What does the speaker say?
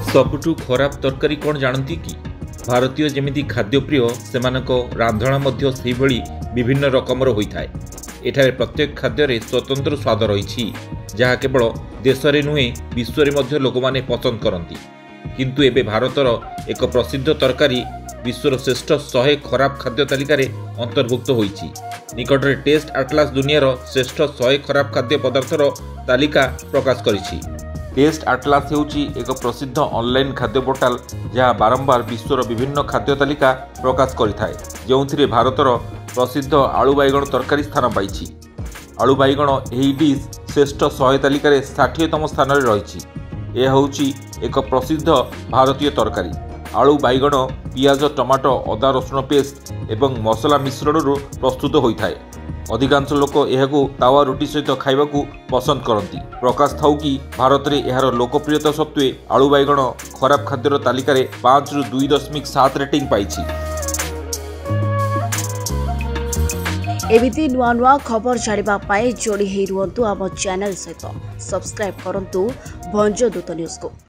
सबुठु खराब तरकारी कौन जानती कि भारतीय जमिति खाद्यप्रिय सेमानक रांधणा मध्य सेहिभଳି विभिन्न रकमर होइथाय। एठारे प्रत्येक खाद्य स्वतंत्र स्वाद रही जहाँ केवल देश में नुहे विश्व में मध्य लोक माने पसंद करती। किंतु एबे भारतर एक प्रसिद्ध तरकारी विश्वर श्रेष्ठ 100 खराब खाद्य तालिकार अंतर्भुक्त होइछि। निकटरे टेस्ट आटलास दुनियार श्रेष्ठ 100 खराब खाद्य पदार्थर तालिका प्रकाश करिछि। टेस्ट आटलास हेउछि एक प्रसिद्ध ऑनलाइन खाद्य पोर्टाल जहाँ बारंबार विश्वर विभिन्न खाद्य तालिका प्रकाश करिथाय, जोंथिरे भारतर प्रसिद्ध आलू बैगण तरकारी स्थान पाइछि। आलू बैगण एही डिश श्रेष्ठ 100 तालिकार 60तम स्थान रे रहिछि। यह होउछि एक प्रसिद्ध भारतीय तरकारी। आलू बैगण पियाज टमाटो अदा रसुण पेस्ट एवं मसला मिश्रण प्रस्तुत होइथाय। अधिकांश लोक एहाकू तावा रुटी सहित खाइबाकू पसंद करती। प्रकाश थाउ कि भारत में यार लोकप्रियता सत्वे आलू बैगण खराब खाद्यर तालिकार 5 रु 2.7 रेटिंग पाइछि। एमिति नुआ नुआ खबर जानिबा पाए जोड़ी हे रुहंतु आम चैनल सहित सब्सक्राइब करंतु भंजदूत न्यूज को।